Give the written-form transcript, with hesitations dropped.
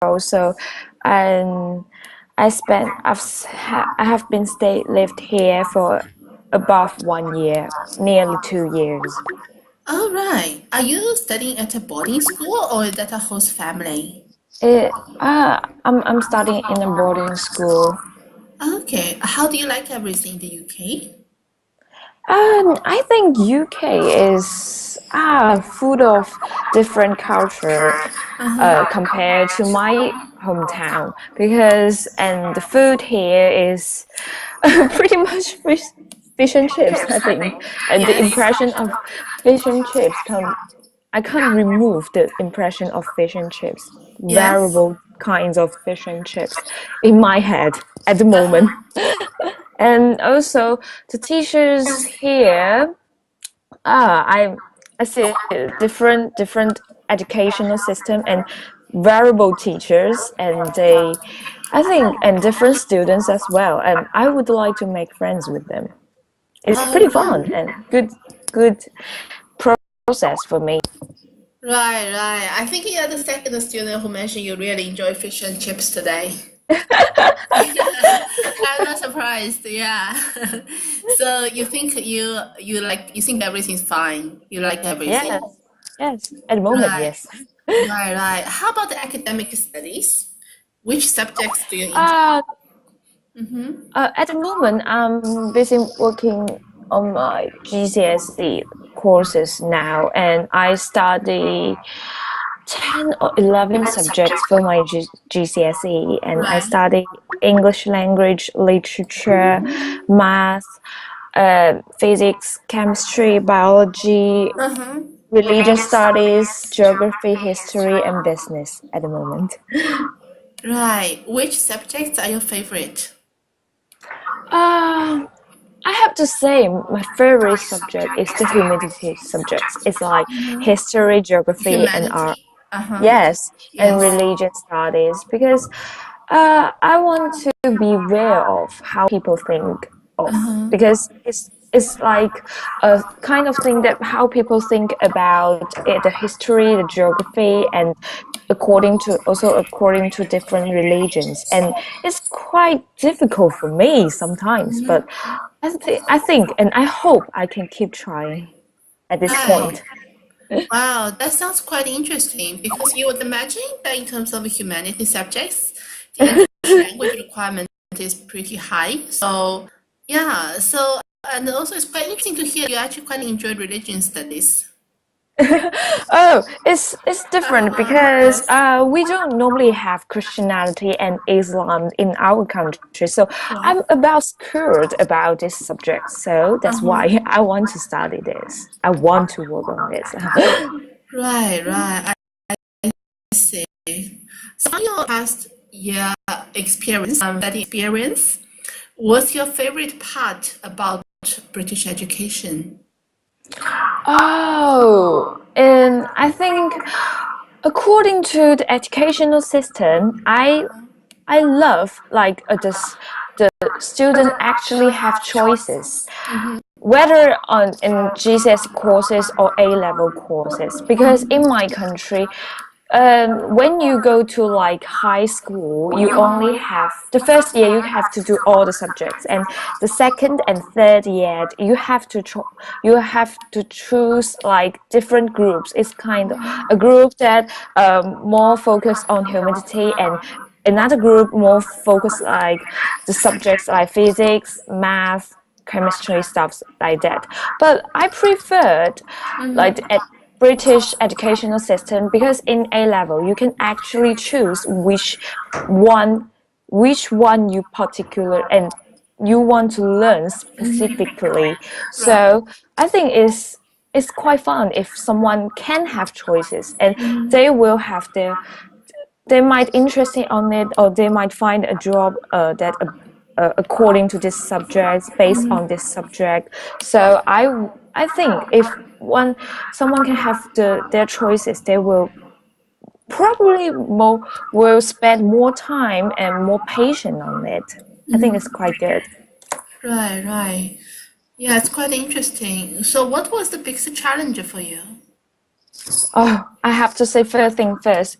So, and I have been lived here for above 1 year, nearly 2 years. All right. Are you studying at a boarding school or is that a host family? It, I'm studying in a boarding school. Okay. How do you like everything in the UK? I think UK is full of different culture compared to my hometown because and the food here is pretty much fish and chips, I think, and the Yes. impression of fish and chips can I can't remove the impression of fish and chips, Yes. variable kinds of fish and chips in my head at the moment. And also the teachers here, I see different educational system and variable teachers, and I think, and different students as well. And I would like to make friends with them. It's All pretty fun right. and good process for me. Right, right. I think you're the second student who mentioned you really enjoy fish and chips today. I'm not surprised. Yeah. So you think you think everything's fine. You like everything. Yes, yes. At the moment, Right, yes. right, right. How about the academic studies? Which subjects do you enjoy? Uh, Mm-hmm. at the moment, I'm busy working on my GCSE courses now, and I study 10 or 11 subjects for my GCSE, and I Right. study English language, literature, math, physics, chemistry, biology, Uh-huh. religion studies, geography, history, and business at the moment. Right. Which subjects are your favorite? Uh, I have to say my favorite subject is the humanities subjects. It's like history, geography, and art. Humanity. Uh-huh. Yes, and Yes. religion studies because I want to be aware of how people think of Uh-huh. because it's like a kind of thing that how people think about it, the history, the geography, and according to different religions, and it's quite difficult for me sometimes, but I think and I hope I can keep trying at this Right. point. Wow, that sounds quite interesting because you would imagine that in terms of humanity subjects, the English language requirement is pretty high. So, yeah, so, and also it's quite interesting to hear you actually quite enjoy religion studies. Oh, it's different because Yes. we don't normally have Christianity and Islam in our country, so Right. I'm about scared about this subject. So that's Uh-huh. why I want to study this. I want to work on this. Right, right. I see. So from your past year experience, study experience, what's your favorite part about British education? Oh, and I think according to the educational system, I love like the student actually have choices whether on in GCSE courses or A level courses. Because in my country, when you go to like high school, you only have the first year you have to do all the subjects, and the second and third year you have to choose like different groups. It's kind of a group that more focused on humanity and another group more focused like the subjects like physics, math, chemistry, stuff like that. But I preferred like British educational system because in A level you can actually choose one which one you particular and you want to learn specifically. Right. So I think it's quite fun if someone can have choices and they will have they might interested on it or they might find a job that according to this subject based on this subject. So I think if one someone can have their choices, they will probably more will spend more time and more patient on it. I think it's quite good. Right, right. Yeah, it's quite interesting. So, what was the biggest challenge for you? Oh, I have to say first thing first.